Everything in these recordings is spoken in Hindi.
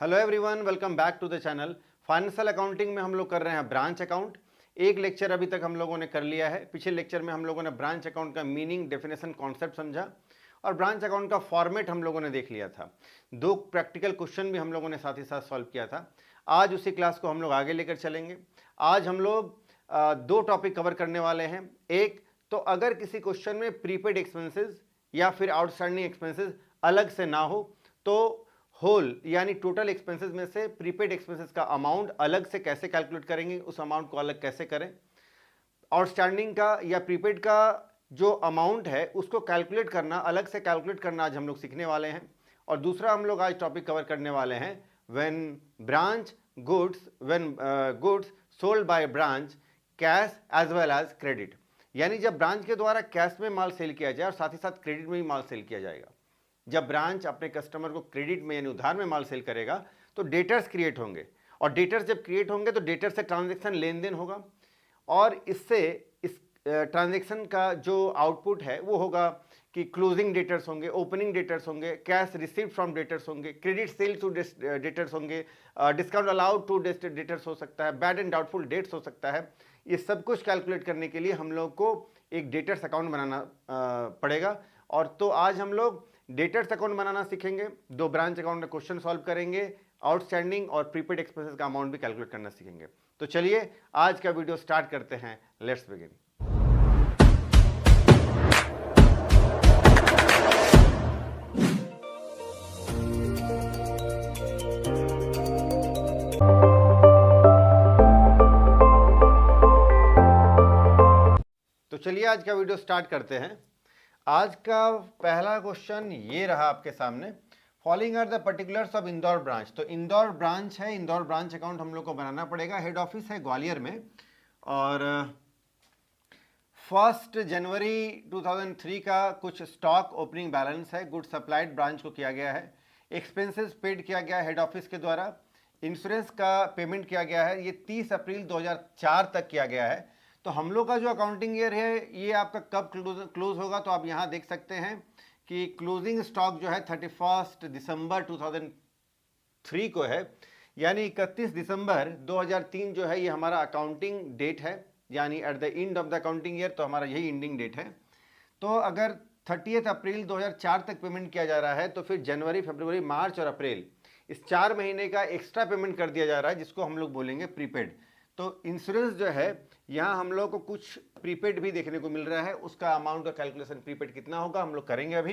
Hello everyone, welcome back to the channel. Financial accounting में हम लोग कर रहे हैं ब्रांच अकाउंट। एक लेक्चर अभी तक हम लोगों ने कर लिया है। पिछले लेक्चर में हम लोगों ने ब्रांच अकाउंट का मीनिंग, डेफिनेशन, कॉन्सेप्ट समझा और ब्रांच अकाउंट का फॉर्मेट हम लोगों ने देख लिया था। 2 प्रैक्टिकल क्वेश्चन भी हम लोगों ने साथ ही साथ सॉल्व किया था। आज उसी क्लास को हम लोग आगे लेकर चलेंगे। आज हम लोग 2 टॉपिक कवर करने वाले हैं। एक तो अगर किसी क्वेश्चन में प्रीपेड एक्सपेंसेस या फिर आउटस्टैंडिंग एक्सपेंसेस अलग से ना हो तो होल यानी टोटल एक्सपेंसेस में से प्रीपेड एक्सपेंसेस का अमाउंट अलग से कैसे कैलकुलेट करेंगे, उस अमाउंट को अलग कैसे करें। आउटस्टैंडिंग का या प्रीपेड का जो अमाउंट है उसको कैलकुलेट करना, अलग से कैलकुलेट करना आज हम लोग सीखने वाले हैं। और दूसरा हम लोग आज टॉपिक कवर करने वाले हैं when goods sold by branch cash as well as credit, यानी जब ब्रांच के द्वारा कैश में माल सेल किया जाए और साथ ही साथ क्रेडिट में भी माल सेल किया जाएगा। जब ब्रांच अपने कस्टमर को क्रेडिट में यानी उधार में माल सेल करेगा तो डेटर्स क्रिएट होंगे और डेटर्स जब क्रिएट होंगे तो डेटर से ट्रांजैक्शन लेन देन होगा और इससे इस ट्रांजैक्शन का जो आउटपुट है वो होगा कि क्लोजिंग डेटर्स होंगे, ओपनिंग डेटर्स होंगे, कैश रिसीव्ड फ्रॉम डेटर्स होंगे, क्रेडिट सेल टू डेटर्स होंगे, डिस्काउंट अलाउड टू डेटर्स हो सकता है, बैड एंड डाउटफुल डेट्स हो सकता है। ये सब कुछ कैलकुलेट करने के लिए हम लोग को एक डेटर्स अकाउंट बनाना पड़ेगा। और तो आज हम लोग डेटर्स अकाउंट बनाना सीखेंगे, 2 ब्रांच अकाउंट में क्वेश्चन सॉल्व करेंगे, आउटस्टैंडिंग और प्रीपेड एक्सपेंसेस का अमाउंट भी कैलकुलेट करना सीखेंगे। तो चलिए आज का वीडियो स्टार्ट करते हैं। Let's begin. तो चलिए आज का वीडियो स्टार्ट करते हैं। आज का पहला क्वेश्चन ये रहा आपके सामने, following are the particulars of Indore branch. तो इंदौर ब्रांच है, इंदौर ब्रांच अकाउंट हम लोग को बनाना पड़ेगा। हेड ऑफिस है ग्वालियर में और 1 जनवरी 2003 का कुछ स्टॉक ओपनिंग बैलेंस है। गुड सप्लाइड ब्रांच को किया गया है, एक्सपेंसेस पेड किया गया हेड ऑफिस के द्वारा, इंश्योरेंस का पेमेंट किया गया है। ये 30 अप्रैल 2004 तक किया गया है। तो हम लोग का जो अकाउंटिंग ईयर है ये आपका कब क्लोज होगा, तो आप यहाँ देख सकते हैं कि क्लोजिंग स्टॉक जो है 31 दिसंबर 2003 को है, यानी 31 दिसंबर 2003 जो है ये हमारा अकाउंटिंग डेट है, यानी at the end of the accounting year. तो हमारा यही एंडिंग डेट है। तो अगर 30 अप्रैल 2004 तक पेमेंट किया जा रहा है तो फिर जनवरी, फरवरी, मार्च और अप्रैल इस 4 महीने का एक्स्ट्रा पेमेंट कर दिया जा रहा है, जिसको हम लोग बोलेंगे प्रीपेड। तो इंश्योरेंस जो है यहाँ हम लोग को कुछ प्रीपेड भी देखने को मिल रहा है, उसका अमाउंट का कैलकुलेशन प्रीपेड कितना होगा हम लोग करेंगे अभी।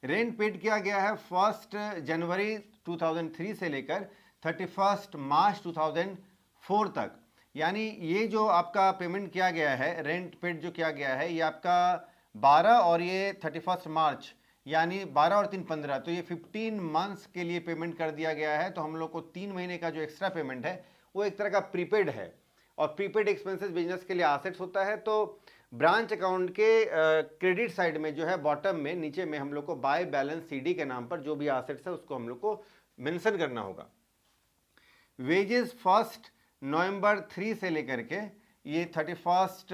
रेंट पेड किया गया है 1 जनवरी 2003 से लेकर 31 मार्च 2004 तक, यानी ये जो आपका पेमेंट किया गया है, रेंट पेड जो किया गया है, ये आपका 12 और ये 31 मार्च, यानी 12 और 3 15, तो ये 15 मंथ्स के लिए पेमेंट कर दिया गया है। तो हम लोग को 3 महीने का जो एक्स्ट्रा पेमेंट है वो एक तरह का प्रीपेड है और प्रीपेड एक्सपेंसेस बिजनेस के लिए एसेट्स होता है। तो ब्रांच अकाउंट के क्रेडिट साइड में जो है बॉटम में नीचे में हम लोग को बाय बैलेंस सीडी के नाम पर जो भी एसेट्स है उसको हम लोग को मेंशन करना होगा। वेजेस 1 नवंबर 3 से लेकर के ये 31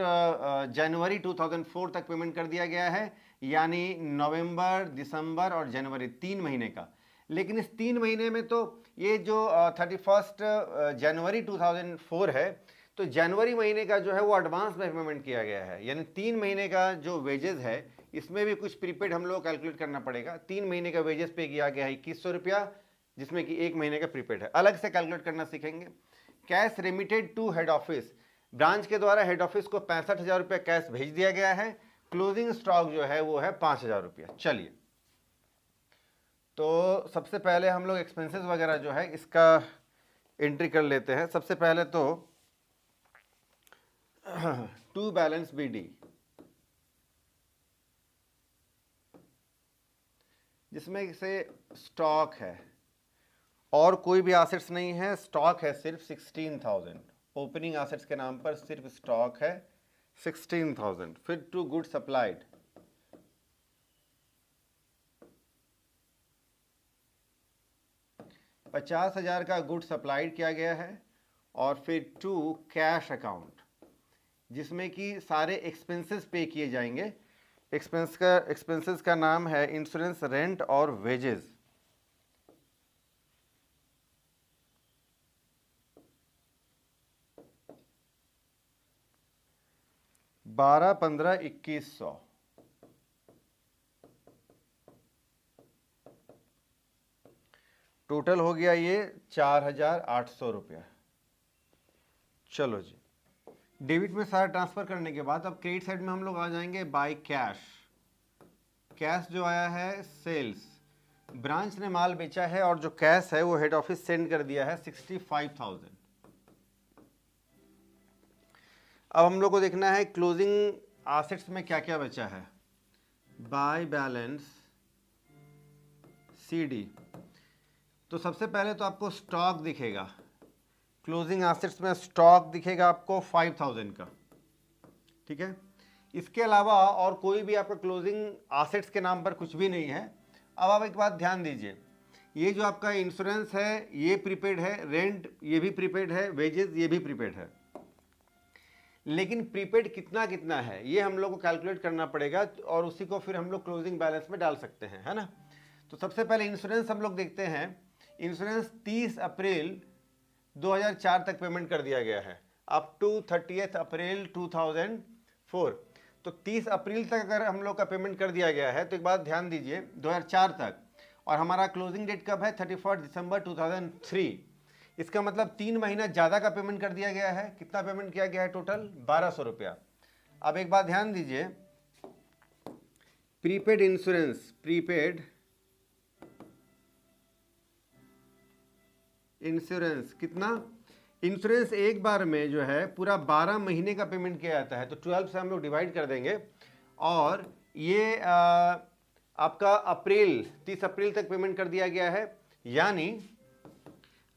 जनवरी 2004 तक पेमेंट कर दिया गया है, यानी नवंबर, दिसंबर और जनवरी 3 महीने का। लेकिन इस 3 महीने में तो ये जो 31 जनवरी 2004 है तो जनवरी महीने का जो है वो एडवांस में पेमेंट किया गया है, यानी 3 महीने का जो वेजेस है इसमें भी कुछ प्रीपेड हम लोग कैलकुलेट करना पड़ेगा। 3 महीने का वेजेस पे किया गया है 2100 रुपया, जिसमें कि 1 महीने का प्रीपेड है, अलग से कैलकुलेट करना सीखेंगे। Cash remitted to head office, branch के द्वारा हेड ऑफिस को 65,000 रुपया कैश भेज दिया गया है। क्लोजिंग स्टॉक जो है वो है 5,000 रुपया। चलिए, तो सबसे पहले हम लोग एक्सपेंसेस वगैरह जो है इसका एंट्री कर लेते हैं। सबसे पहले तो टू बैलेंस बीडी, जिसमें से स्टॉक है और कोई भी एसेट्स नहीं है, स्टॉक है सिर्फ 16,000। ओपनिंग एसेट्स के नाम पर सिर्फ स्टॉक है 16,000। फिर टू गुड सप्लाइड, $50,000 का गुड सप्लाइड किया गया है। और फिर टू कैश अकाउंट, जिसमें कि सारे एक्सपेंसेस पे किए जाएंगे। एक्सपेंसेस का नाम है इंश्योरेंस, रेंट और वेजेस। 12, 15, 2100, टोटल हो गया ये 4800 रुपया। चलो जी, डेबिट में सारा ट्रांसफर करने के बाद अब क्रेडिट साइड में हम लोग आ जाएंगे बाय कैश। कैश जो आया है सेल्स, ब्रांच ने माल बेचा है और जो कैश है वो हेड ऑफिस सेंड कर दिया है 65,000। अब हम लोग को देखना है क्लोजिंग एसेट्स में क्या क्या बचा है। बाय बैलेंस सीडी, तो सबसे पहले तो आपको स्टॉक दिखेगा, क्लोजिंग एसेट्स में स्टॉक दिखेगा आपको 5,000 का, ठीक है। इसके अलावा और कोई भी आपका क्लोजिंग एसेट्स के नाम पर कुछ भी नहीं है। अब आप एक बात ध्यान दीजिए, ये जो आपका इंश्योरेंस है ये प्रीपेड है, रेंट ये भी प्रीपेड है, वेजेस ये भी प्रीपेड है, लेकिन प्रीपेड कितना कितना है ये हम लोग को कैलकुलेट करना पड़ेगा और उसी को फिर हम लोग क्लोजिंग बैलेंस में डाल सकते हैं, है ना। तो सबसे पहले इंश्योरेंस हम लोग देखते हैं। इंश्योरेंस 30 अप्रैल 2004 तक पेमेंट कर दिया गया है, अप टू 30 अप्रैल 2004। तो 30 अप्रैल तक अगर हम लोग का पेमेंट कर दिया गया है तो एक बात ध्यान दीजिए 2004 तक, और हमारा क्लोजिंग डेट कब है 31 दिसंबर 2003। इसका मतलब 3 महीना ज़्यादा का पेमेंट कर दिया गया है। कितना पेमेंट किया गया है टोटल 1200 रुपया। अब एक बात ध्यान दीजिए, प्रीपेड इंश्योरेंस, प्रीपेड इंश्योरेंस कितना, इंश्योरेंस एक बार में जो है पूरा 12 महीने का पेमेंट किया जाता है, तो 12 से हम लोग डिवाइड कर देंगे और ये आपका अप्रैल 30 अप्रैल तक पेमेंट कर दिया गया है, यानी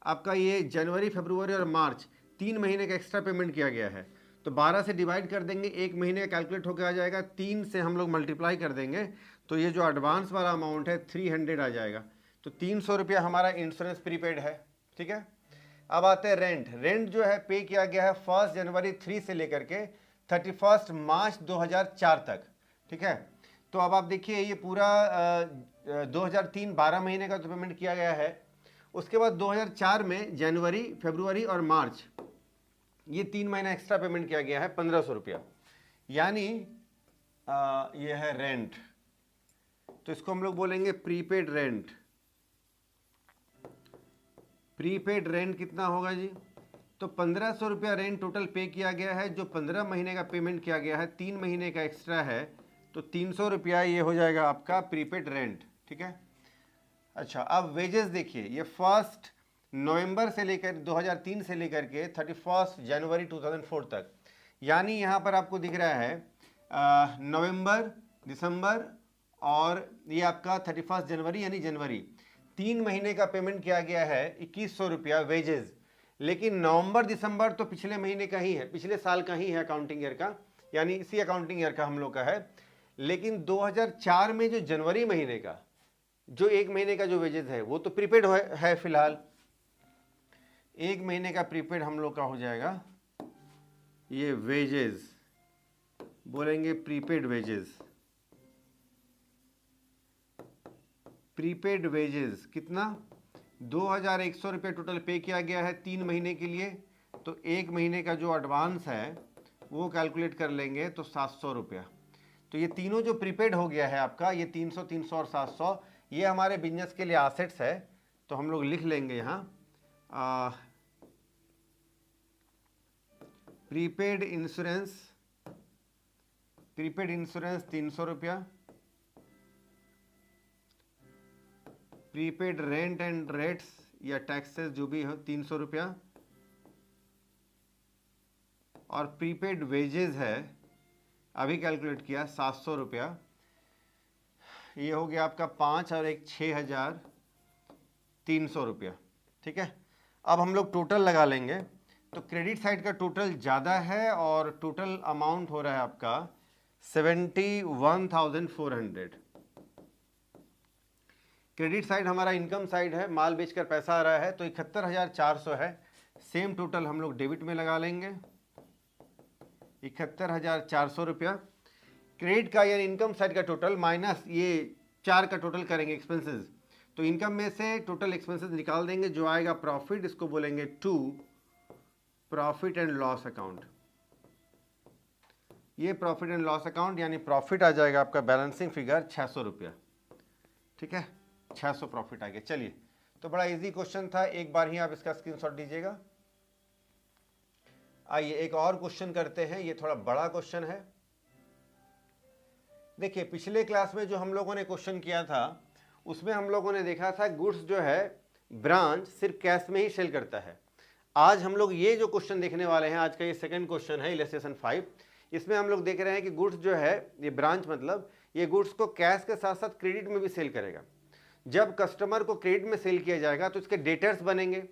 आपका ये जनवरी, फरवरी और मार्च 3 महीने का एक्स्ट्रा पेमेंट किया गया है। तो 12 से डिवाइड कर देंगे, एक महीने का कैलकुलेट होकर आ जाएगा, 3 से हम लोग मल्टीप्लाई कर देंगे तो ये जो एडवांस वाला अमाउंट है 300 आ जाएगा। तो 300 रुपया हमारा इंश्योरेंस प्रीपेड है, ठीक है। अब आते हैं रेंट। रेंट जो है पे किया गया है 1 जनवरी 3 से लेकर के 31 मार्च 2004 तक, ठीक है। तो अब आप देखिए ये पूरा 2003 12 महीने का तो पेमेंट किया गया है। उसके बाद 2004 में जनवरी, फरवरी और मार्च ये 3 महीना एक्स्ट्रा पेमेंट किया गया है 1500 रुपया, यानी ये है रेंट। तो इसको हम लोग बोलेंगे प्रीपेड रेंट। प्रीपेड रेंट कितना होगा जी, तो 1500 रुपया रेंट टोटल पे किया गया है। जो 15 महीने का पेमेंट किया गया है, 3 महीने का एक्स्ट्रा है, तो 300 रुपया ये हो जाएगा आपका प्रीपेड रेंट, ठीक है। अच्छा, अब वेजेस देखिए, ये 1 नवंबर से लेकर 2003 से लेकर के 31 जनवरी 2004 तक, यानी यहाँ पर आपको दिख रहा है नवंबर, दिसंबर और ये आपका 31 जनवरी यानी जनवरी, 3 महीने का पेमेंट किया गया है 2100 रुपया वेजेस। लेकिन नवंबर दिसंबर तो पिछले महीने का ही है, पिछले साल का ही है अकाउंटिंग ईयर का, यानी इसी अकाउंटिंग ईयर का हम लोग का है। लेकिन 2004 में जो जनवरी महीने का जो 1 महीने का जो वेजेस है वो तो प्रीपेड है फिलहाल। 1 महीने का प्रीपेड हम लोग का हो जाएगा ये वेजेस, बोलेंगे प्रीपेड वेजेस। प्रीपेड वेजेस कितना, 2100 रुपये टोटल पे किया गया है 3 महीने के लिए। तो 1 महीने का जो एडवांस है वो कैलकुलेट कर लेंगे तो 700 रुपया। तो ये तीनों जो प्रीपेड हो गया है आपका, ये 300, 300 और 700, ये हमारे बिजनेस के लिए एसेट्स है। तो हम लोग लिख लेंगे यहाँ प्रीपेड इंश्योरेंस, प्रीपेड इंश्योरेंस 300 रुपया, प्रीपेड रेंट एंड रेट्स या टैक्सेस जो भी हो 300 रुपया, और प्रीपेड वेजेस है अभी कैलकुलेट किया 700 रुपया। ये हो गया आपका 5 और एक 6300 रुपया, ठीक है। अब हम लोग टोटल लगा लेंगे तो क्रेडिट साइड का टोटल ज़्यादा है और टोटल अमाउंट हो रहा है आपका 71,400। क्रेडिट साइड हमारा इनकम साइड है, माल बेचकर पैसा आ रहा है, तो 71,400 है। सेम टोटल हम लोग डेबिट में लगा लेंगे 71,400 रुपया। क्रेडिट का यानी इनकम साइड का टोटल माइनस ये 4 का टोटल करेंगे एक्सपेंसेस। तो इनकम में से टोटल एक्सपेंसेस निकाल देंगे, जो आएगा प्रॉफिट, इसको बोलेंगे to profit and loss account. ये प्रॉफिट एंड लॉस अकाउंट, यानी प्रॉफिट आ जाएगा आपका बैलेंसिंग फिगर 600 रुपया, ठीक है, 600 प्रॉफिट आ गया। चलिए, तो बड़ा इजी क्वेश्चन था, एक बार ही आप इसका स्क्रीनशॉट दीजिएगा। आइए एक और क्वेश्चन करते हैं, ये थोड़ा बड़ा क्वेश्चन है। देखिए, पिछले क्लास में जो हम लोगों ने क्वेश्चन किया था उसमें हम लोगों ने देखा था गुड्स जो है ब्रांच सिर्फ कैश में ही सेल करता है। आज हम लोग ये जो क्वेश्चन देखने वाले हैं, आज का ये सेकंड क्वेश्चन है इलस्ट्रेशन 5, इसमें हम लोग देख रहे हैं कि गुड्स जो है ये ब्रांच मतलब ये गुड्स को कैश के साथ साथ क्रेडिट में भी सेल करेगा। जब कस्टमर को क्रेडिट में सेल किया जाएगा तो इसके डेटर्स बनेंगे,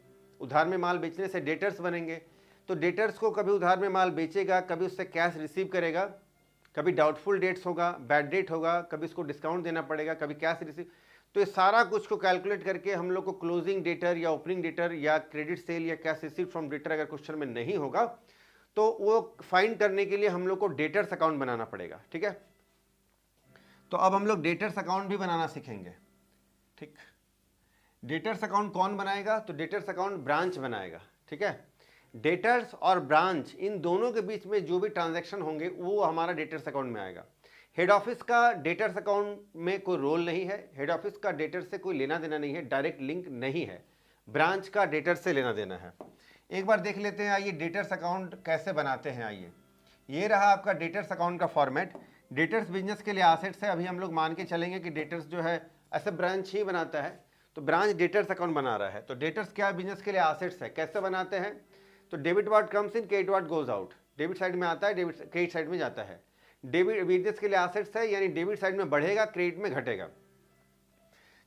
उधार में माल बेचने से डेटर्स बनेंगे। तो डेटर्स को कभी उधार में माल बेचेगा, कभी उससे कैश रिसीव करेगा, कभी डाउटफुल डेट्स होगा, बैड डेट होगा, कभी इसको डिस्काउंट देना पड़ेगा, कभी कैश रिसीव। तो ये सारा कुछ को कैलकुलेट करके हम लोग को क्लोजिंग डेटर या ओपनिंग डेटर या क्रेडिट सेल या कैश रिसीव फ्रॉम डेटर अगर क्वेश्चन में नहीं होगा तो वो फाइंड करने के लिए हम लोग को डेटर्स अकाउंट बनाना पड़ेगा, ठीक है। तो अब हम लोग डेटर्स अकाउंट भी बनाना सीखेंगे, ठीक। डेटर्स अकाउंट कौन बनाएगा? तो डेटर्स अकाउंट ब्रांच बनाएगा, ठीक है। डेटर्स और ब्रांच इन दोनों के बीच में जो भी ट्रांजैक्शन होंगे वो हमारा डेटर्स अकाउंट में आएगा। हेड ऑफिस का डेटर्स अकाउंट में कोई रोल नहीं है, हेड ऑफिस का डेटर से कोई लेना देना नहीं है, डायरेक्ट लिंक नहीं है, ब्रांच का डेटर से लेना देना है। एक बार देख लेते हैं, आइए डेटर्स अकाउंट कैसे बनाते हैं। आइए, ये रहा आपका डेटर्स अकाउंट का फॉर्मेट। डेटर्स बिजनेस के लिए एसेट्स है, अभी हम लोग मान के चलेंगे कि डेटर्स जो है ऐसे ब्रांच ही बनाता है, तो ब्रांच डेटर्स अकाउंट बना रहा है। तो डेटर्स क्या है? बिजनेस के लिए एसेट्स है। कैसे बनाते हैं? तो debit what comes in, credit what goes out. Debit side में आता है, डेबिट क्रेडिट साइड में जाता है। डेबिट बिजनेस के लिए एसेट्स है, यानी डेबिट साइड में बढ़ेगा, क्रेडिट में घटेगा।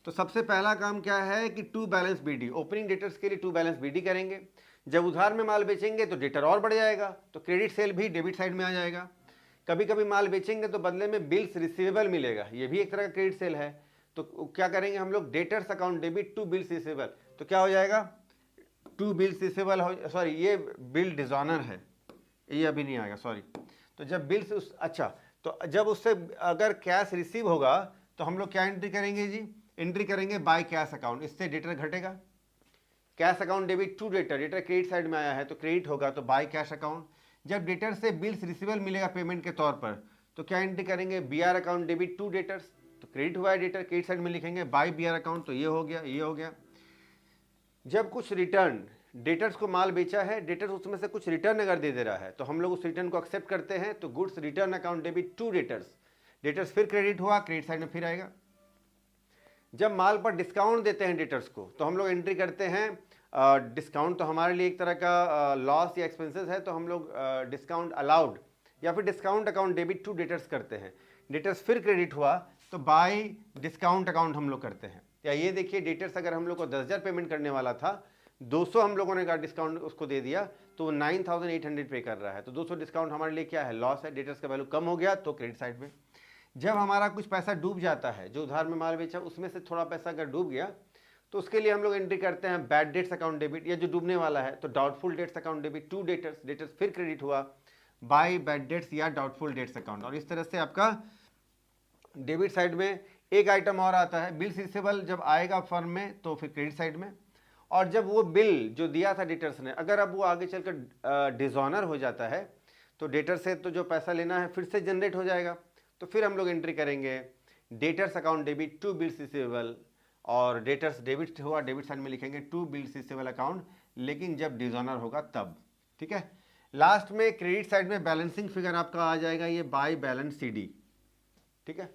तो सबसे पहला काम क्या है कि to balance BD, opening debtors के लिए टू बैलेंस बीडी करेंगे। जब उधार में माल बेचेंगे तो डेटर और बढ़ जाएगा, तो क्रेडिट सेल भी डेबिट साइड में आ जाएगा। कभी कभी माल बेचेंगे तो बदले में बिल्स रिसीवेबल मिलेगा, ये भी एक तरह का क्रेडिट सेल है। तो क्या करेंगे हम लोग? Debtors account debit to bills receivable. तो क्या हो जाएगा? टू बिल्स रिसीवेबल हो, सॉरी ये बिल डिजॉनर है, ये अभी नहीं आएगा, सॉरी। तो जब बिल्स अच्छा, तो जब उससे अगर कैश रिसीव होगा तो हम लोग क्या एंट्री करेंगे जी? एंट्री करेंगे बाय कैश अकाउंट, इससे डेटर घटेगा। Cash account debit to debtor, debtor credit side में आया है तो क्रेडिट होगा, तो बाय कैश अकाउंट। जब डेटर से बिल्स रिसीवेबल मिलेगा पेमेंट के तौर पर तो क्या एंट्री करेंगे? BR account debit to debtors, तो क्रेडिट हुआ है डेटर, क्रेडिट साइड में लिखेंगे बाय बीआर अकाउंट, तो ये हो गया, ये हो गया। जब कुछ रिटर्न, डेटर्स को माल बेचा है, डेटर्स उसमें से कुछ रिटर्न अगर दे रहा है तो हम लोग उस रिटर्न को एक्सेप्ट करते हैं, तो goods return account debit to debtors, debtors फिर क्रेडिट हुआ, क्रेडिट साइड में फिर आएगा। जब माल पर डिस्काउंट देते हैं डेटर्स को तो हम लोग एंट्री करते हैं डिस्काउंट, तो हमारे लिए एक तरह का लॉस या एक्सपेंसेस है, तो हम लोग डिस्काउंट अलाउड या फिर discount account debit to debtors करते हैं। डेटर्स फिर क्रेडिट हुआ तो बाय डिस्काउंट अकाउंट हम लोग करते हैं। या ये देखिए, डेटर्स अगर हम लोग को 10,000 पेमेंट करने वाला था, 200 हम लोगों ने का डिस्काउंट उसको दे दिया तो वो 9,800 पे कर रहा है, तो 200 डिस्काउंट हमारे लिए क्या है? लॉस है। डेटर्स का वैल्यू कम हो गया तो क्रेडिट साइड में। जब हमारा कुछ पैसा डूब जाता है, जो उधार में माल बेचा उसमें से थोड़ा पैसा अगर डूब गया तो उसके लिए हम लोग एंट्री करते हैं बैड डेट्स अकाउंट डेबिट, या जो डूबने वाला है तो doubtful debts account debit to debtors, debtors फिर क्रेडिट हुआ बाय बैड डेट्स या डाउटफुल डेट्स अकाउंट। और इस तरह से आपका डेबिट साइड में एक आइटम और आता है, बिल्स रिसीवेबल जब आएगा फर्म में तो फिर क्रेडिट साइड में। और जब वो बिल जो दिया था डेटर्स ने, अगर अब वो आगे चलकर डिजॉनर हो जाता है तो डेटर से तो जो पैसा लेना है फिर से जनरेट हो जाएगा, तो फिर हम लोग एंट्री करेंगे debtors account debit to bills receivable, और डेटर्स डेबिट हुआ, डेबिट साइड में लिखेंगे टू बिल्स रिसीवेबल अकाउंट, लेकिन जब डिजॉनर होगा तब, ठीक है। लास्ट में क्रेडिट साइड में बैलेंसिंग फिगर आपका आ जाएगा, ये बाय बैलेंस सीडी, ठीक है।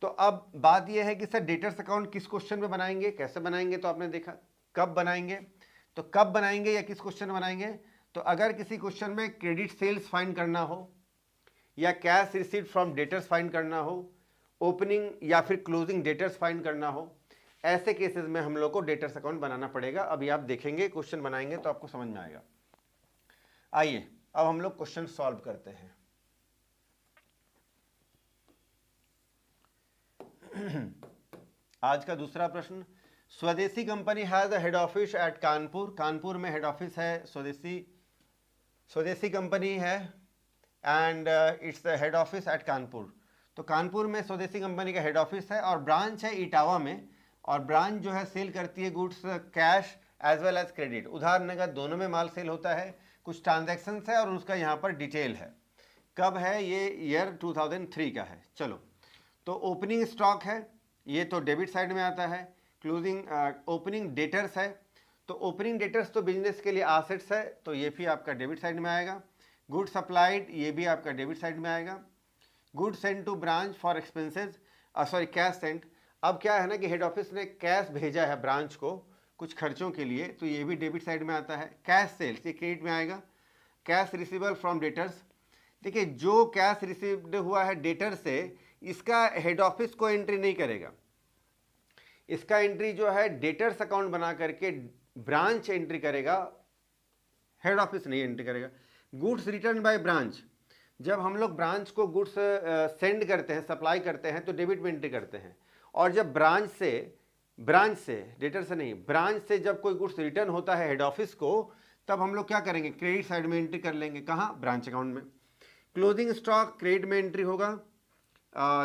तो अब बात यह है कि सर डेटर्स अकाउंट किस क्वेश्चन में बनाएंगे, कैसे बनाएंगे? तो आपने देखा कब बनाएंगे, तो कब बनाएंगे या किस क्वेश्चन में बनाएंगे? तो अगर किसी क्वेश्चन में क्रेडिट सेल्स फाइंड करना हो या cash received from debtors find करना हो, ओपनिंग या फिर क्लोजिंग डेटर्स फाइंड करना हो, ऐसे केसेस में हम लोग को डेटर्स अकाउंट बनाना पड़ेगा। अभी आप देखेंगे क्वेश्चन बनाएंगे तो आपको समझ में आएगा। आइए अब हम लोग क्वेश्चन सॉल्व करते हैं। आज का दूसरा प्रश्न, स्वदेशी company has a head office at Kanpur, Kanpur में हेड ऑफिस है, स्वदेशी कंपनी है and its head office at Kanpur. तो कानपुर में स्वदेशी कंपनी का हेड ऑफिस है और ब्रांच है इटावा में, और ब्रांच जो है सेल करती है goods cash as well as credit, उधार नगद दोनों में माल सेल होता है। कुछ ट्रांजैक्शंस है और उसका यहाँ पर डिटेल है। कब है ये? ईयर 2003 का है। चलो, तो ओपनिंग स्टॉक है, ये तो डेबिट साइड में आता है। क्लोजिंग ओपनिंग डेटर्स है, तो ओपनिंग डेटर्स तो बिजनेस के लिए एसेट्स है, तो ये भी आपका डेबिट साइड में आएगा। गुड सप्लाइड, ये भी आपका डेबिट साइड में आएगा। Good send to branch for expenses, sorry cash send. अब क्या है ना कि हेड ऑफिस ने कैश भेजा है ब्रांच को कुछ खर्चों के लिए, तो ये भी डेबिट साइड में आता है। कैश सेल्स, ये क्रेडिट में आएगा। कैश रिसीवेबल फ्रॉम डेटर्स, देखिए जो कैश रिसीव्ड हुआ है डेटर से, इसका हेड ऑफिस को एंट्री नहीं करेगा, इसका एंट्री जो है डेटर्स अकाउंट बना करके ब्रांच एंट्री करेगा, हेड ऑफिस नहीं एंट्री करेगा। गुड्स रिटर्न बाय ब्रांच, जब हम लोग ब्रांच को गुड्स सेंड करते हैं, सप्लाई करते हैं, तो डेबिट में एंट्री करते हैं। और जब ब्रांच से डेटर से नहीं, ब्रांच से जब कोई गुड्स रिटर्न होता है हेड ऑफिस को, तब हम लोग क्या करेंगे? क्रेडिट साइड में एंट्री कर लेंगे। कहाँ? ब्रांच अकाउंट में। क्लोजिंग स्टॉक क्रेडिट में एंट्री होगा।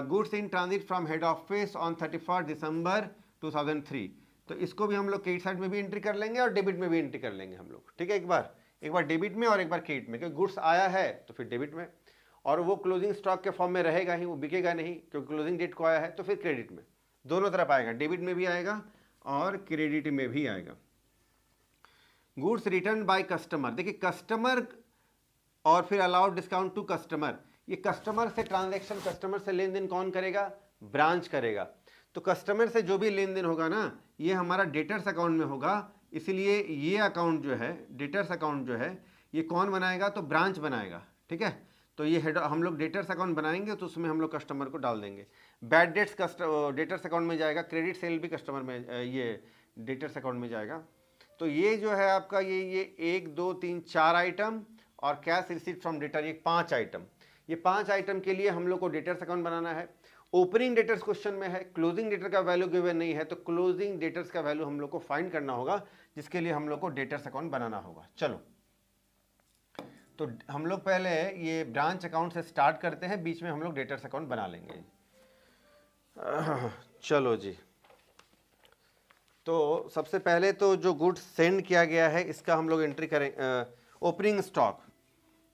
Goods in transit from head office on 31 दिसंबर 2003, तो इसको भी हम लोग क्रेडिट साइड में भी एंट्री कर लेंगे और डेबिट में भी एंट्री कर लेंगे हम लोग। ठीक है, एक बार डेबिट में और एक बार क्रेडिट में, क्योंकि गुड्स आया है तो फिर डेबिट में, और वो क्लोजिंग स्टॉक के फॉर्म में रहेगा ही, वो बिकेगा नहीं, क्योंकि क्लोजिंग डेट को आया है, तो फिर क्रेडिट में। दोनों तरफ आएगा, डेबिट में भी आएगा और क्रेडिट में भी आएगा। गुड्स रिटर्न बाय कस्टमर, देखिए कस्टमर और फिर अलाउड डिस्काउंट टू कस्टमर, ये कस्टमर से ट्रांजैक्शन, कस्टमर से लेन देन कौन करेगा? ब्रांच करेगा। तो कस्टमर से जो भी लेन देन होगा ना, ये हमारा डेटर्स अकाउंट में होगा, इसलिए ये अकाउंट जो है, डेटर्स अकाउंट जो है, ये कौन बनाएगा? तो ब्रांच बनाएगा। ठीक है, तो ये हम लोग डेटर्स अकाउंट बनाएंगे, तो उसमें हम लोग कस्टमर को डाल देंगे। बैड डेट्स डेटर्स अकाउंट में जाएगा, क्रेडिट सेल भी कस्टमर में, ये डेटर्स अकाउंट में जाएगा। तो ये जो है आपका ये 1 2 3 4 आइटम, और कैश रिसीट फ्रॉम डेटर, ये 5 आइटम। ये 5 आइटम के लिए हम लोग को डेटर्स अकाउंट बनाना है। ओपनिंग डेटर्स क्वेश्चन में है, क्लोजिंग डेटर का वैल्यू गिवन नहीं है, तो क्लोजिंग डेटर्स का वैल्यू हम लोग को फाइंड करना होगा, जिसके लिए हम लोग को डेटर्स अकाउंट बनाना होगा। चलो, तो हम लोग पहले ये ब्रांच अकाउंट से स्टार्ट करते हैं, बीच में हम लोग डेटर्स अकाउंट बना लेंगे। चलो जी, तो सबसे पहले तो जो गुड्स सेंड किया गया है, इसका हम लोग एंट्री करें। ओपनिंग स्टॉक,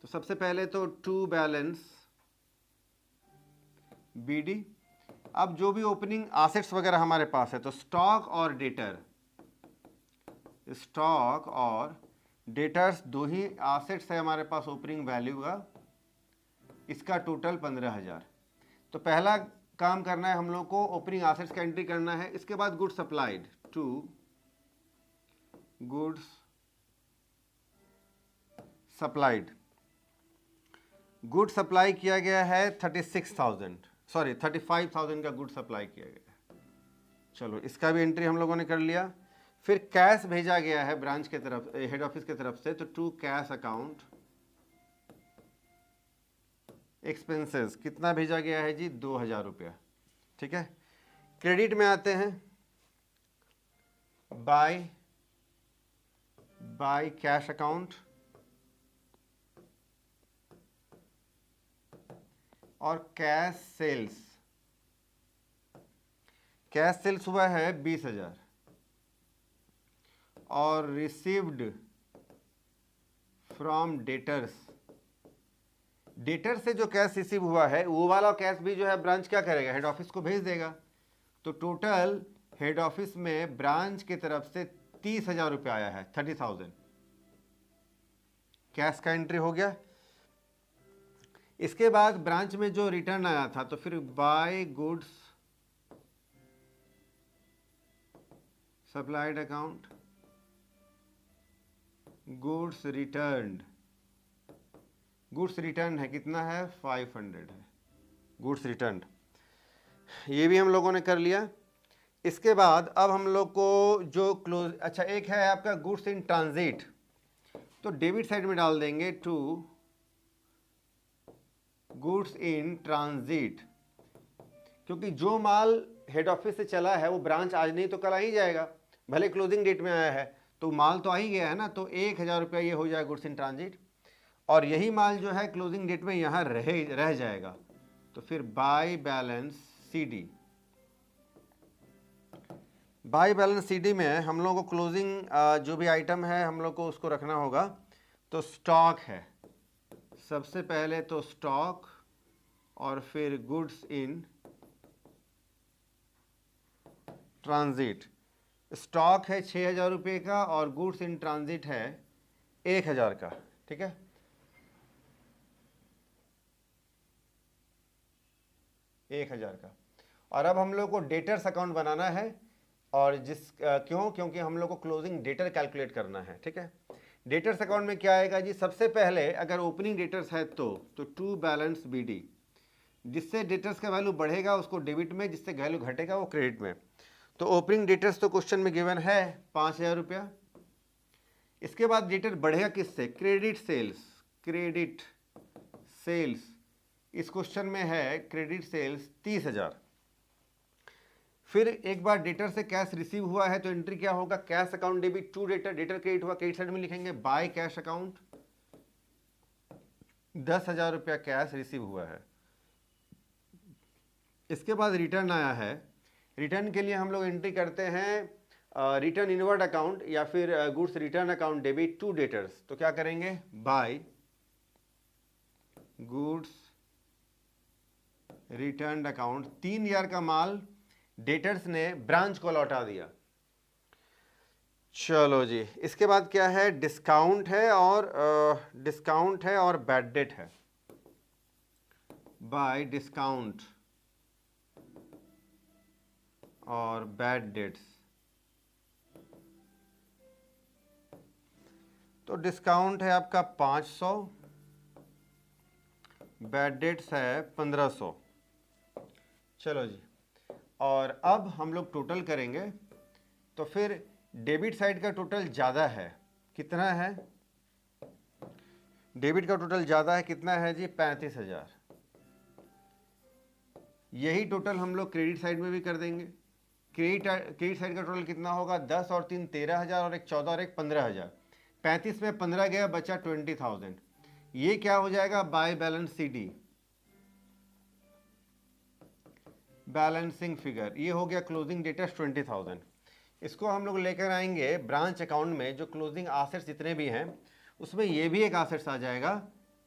तो सबसे पहले तो टू बैलेंस BD। अब जो भी ओपनिंग एसेट्स वगैरह हमारे पास है, तो स्टॉक और डेटर, स्टॉक और डेटर्स दो ही एसेट्स है हमारे पास ओपनिंग वैल्यू का, इसका टोटल 15,000। तो पहला काम करना है हम लोग को, ओपनिंग एसेट्स का एंट्री करना है। इसके बाद goods supplied, to goods supplied, good supply किया गया है 35,000 का गुड सप्लाई किया गया है। चलो, इसका भी एंट्री हम लोगों ने कर लिया। फिर कैश भेजा गया है ब्रांच के तरफ, हेड ऑफिस के तरफ से, तो टू कैश अकाउंट एक्सपेंसेस, कितना भेजा गया है जी? 2,000 रुपया। ठीक है, क्रेडिट में आते हैं, बाय कैश अकाउंट, और कैश सेल्स, कैश सेल्स हुआ है 20,000, और रिसीव्ड फ्रॉम डेटर्स, डेटर से जो कैश रिसीव हुआ है, वो वाला कैश भी जो है ब्रांच क्या करेगा? हेड ऑफिस को भेज देगा। तो टोटल हेड ऑफिस में ब्रांच की तरफ से 30,000 रुपये आया है, 30,000 कैश का एंट्री हो गया। इसके बाद ब्रांच में जो रिटर्न आया था, तो फिर by goods supplied account, goods return, goods return है कितना है? 500 है गुड्स रिटर्न, ये भी हम लोगों ने कर लिया। इसके बाद अब हम लोग को जो क्लोज, अच्छा एक है आपका गुड्स इन ट्रांजिट, तो डेबिट साइड में डाल देंगे टू गुड्स इन ट्रांजिट, क्योंकि जो माल हेड ऑफिस से चला है वो ब्रांच आज नहीं तो कल आ ही जाएगा, भले क्लोजिंग डेट में आया है तो माल तो आ ही गया है ना, तो 1,000 रुपया ये हो जाएगा गुड्स इन ट्रांजिट, और यही माल जो है क्लोजिंग डेट में यहाँ रह जाएगा। तो फिर by balance CD, by balance CD में हम लोग को क्लोजिंग जो भी आइटम है हम लोग को उसको रखना होगा। तो स्टॉक है, सबसे पहले तो स्टॉक और फिर गुड्स इन ट्रांजिट। स्टॉक है 6,000 रुपये का और गुड्स इन ट्रांजिट है 1,000 का, ठीक है। एक 1,000 का। और अब हम लोग को डेटर्स अकाउंट बनाना है, और क्योंकि हम लोग को क्लोजिंग डेटर कैलकुलेट करना है, ठीक है। डेटर्स अकाउंट में क्या आएगा जी, सबसे पहले अगर ओपनिंग डेटर्स है तो टू बैलेंस BD, जिससे डेटर्स का वैल्यू बढ़ेगा उसको डेबिट में, जिससे वैल्यू घटेगा वो क्रेडिट में। तो ओपनिंग डेटर्स तो क्वेश्चन में गिवन है 5,000 रुपया। इसके बाद डेटर बढ़ेगा किससे, क्रेडिट सेल्स। क्रेडिट सेल्स इस क्वेश्चन में है क्रेडिट सेल्स 30,000। फिर एक बार डेटर से कैश रिसीव हुआ है तो एंट्री क्या होगा, cash account debit to debtor, debtor credit हुआ, क्रेडिट साइड में लिखेंगे बाय कैश अकाउंट, 10,000 रुपया कैश रिसीव हुआ है। इसके बाद रिटर्न आया है, रिटर्न के लिए हम लोग एंट्री करते हैं रिटर्न इनवर्ड अकाउंट या फिर goods return account debit to debtors. तो क्या करेंगे, बाय गुड्स रिटर्न अकाउंट, 3,000 का माल डेटर्स ने ब्रांच को लौटा दिया। चलो जी, इसके बाद क्या है, डिस्काउंट है और बैड डेट है। बाय डिस्काउंट और बैड डेट्स। तो डिस्काउंट है आपका 500, बैड डेट्स है 1500। चलो जी, और अब हम लोग टोटल करेंगे तो फिर डेबिट साइड का टोटल ज़्यादा है, कितना है, डेबिट का टोटल ज़्यादा है, कितना है जी 35,000। यही टोटल हम लोग क्रेडिट साइड में भी कर देंगे। क्रेडिट साइड का टोटल कितना होगा, 10 और 3 13,000 और एक 14 और एक 15,000। 35 में 15 गया, बचा 20,000। ये क्या हो जाएगा, by balance CD, balancing figure. ये हो गया क्लोजिंग डेटर्स 20,000। इसको हम लोग लेकर आएंगे ब्रांच अकाउंट में, जो क्लोजिंग एसेट्स जितने भी हैं उसमें ये भी एक एसेट्स आ जाएगा,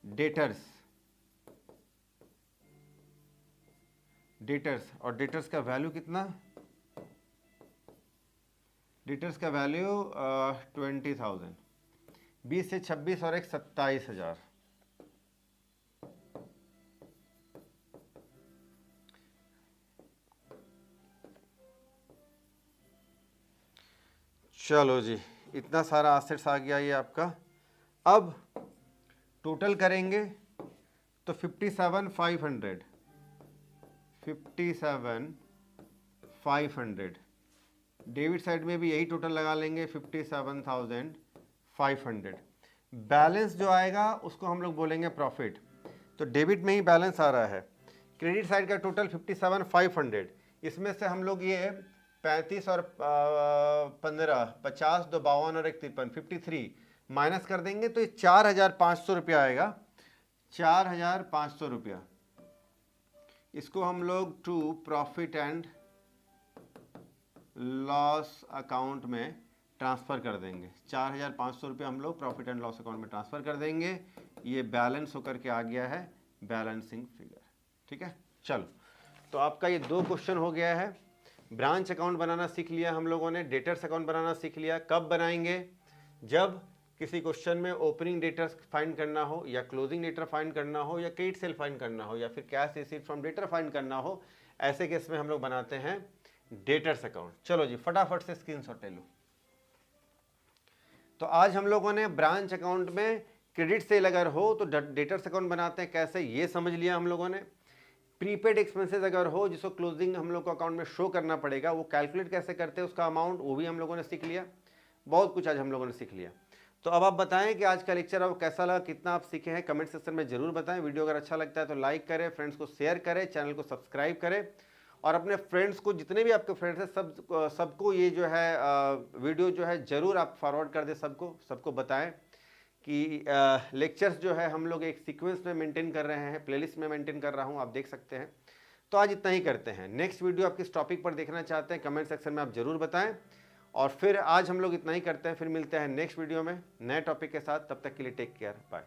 डेटर्स। डेटर्स और डेटर्स का वैल्यू कितना, डेटर्स का वैल्यू 20,000। 20 से 26 और एक 27,000। चलो जी, इतना सारा एसेट्स आ गया ये आपका। अब टोटल करेंगे तो 57,500, 57,500। डेबिट साइड में भी यही टोटल लगा लेंगे, 57,500। बैलेंस जो आएगा उसको हम लोग बोलेंगे प्रॉफिट। तो डेबिट में ही बैलेंस आ रहा है। क्रेडिट साइड का टोटल 57,500, इसमें से हम लोग ये 35 और 15, 50, 2 52 और एक 53, 53 माइनस कर देंगे तो ये 4,500 रुपया आएगा, 4,500 रुपया। इसको हम लोग to profit and loss account में ट्रांसफ़र कर देंगे। 4,500 रुपया हम लोग प्रॉफिट एंड लॉस अकाउंट में ट्रांसफ़र कर देंगे। ये बैलेंस होकर के आ गया है बैलेंसिंग फिगर, ठीक है। चलो, तो आपका ये 2 क्वेश्चन हो गया है। ब्रांच अकाउंट बनाना सीख लिया हम लोगों ने, डेटर्स अकाउंट बनाना सीख लिया। कब बनाएंगे, जब किसी क्वेश्चन में ओपनिंग डेटर्स फाइंड करना हो, या क्लोजिंग डेटर फाइंड करना हो, या क्रेडिट सेल फाइंड करना हो, या फिर cash received from debtor find करना हो। ऐसे केस में हम लोग बनाते हैं डेटर्स अकाउंट। चलो जी, फटाफट से स्क्रीनशॉट ले लो। तो आज हम लोगों ने ब्रांच अकाउंट में क्रेडिट सेल अगर हो तो डेटर्स अकाउंट बनाते हैं कैसे, ये समझ लिया हम लोगों ने। प्रीपेड एक्सपेंसेस अगर हो जिसको क्लोजिंग हम लोग को अकाउंट में शो करना पड़ेगा, वो कैलकुलेट कैसे करते हैं उसका अमाउंट, वो भी हम लोगों ने सीख लिया। बहुत कुछ आज हम लोगों ने सीख लिया। तो अब आप बताएं कि आज का लेक्चर आपको कैसा लगा, कितना आप सीखे हैं, कमेंट सेक्शन में जरूर बताएं। वीडियो अगर अच्छा लगता है तो लाइक करें, फ्रेंड्स को शेयर करें, चैनल को सब्सक्राइब करें, और अपने फ्रेंड्स को, जितने भी आपके फ्रेंड्स हैं सबको ये जो है वीडियो जो है ज़रूर आप फॉरवर्ड कर दें, सबको बताएं कि लेक्चर्स जो है हम लोग एक सीक्वेंस में मेंटेन कर रहे हैं, प्लेलिस्ट में मेंटेन कर रहा हूं, आप देख सकते हैं। तो आज इतना ही करते हैं। नेक्स्ट वीडियो आप किस टॉपिक पर देखना चाहते हैं कमेंट सेक्शन में आप ज़रूर बताएं। और फिर आज हम लोग इतना ही करते हैं, फिर मिलते हैं नेक्स्ट वीडियो में नए टॉपिक के साथ। तब तक के लिए टेक केयर, बाय।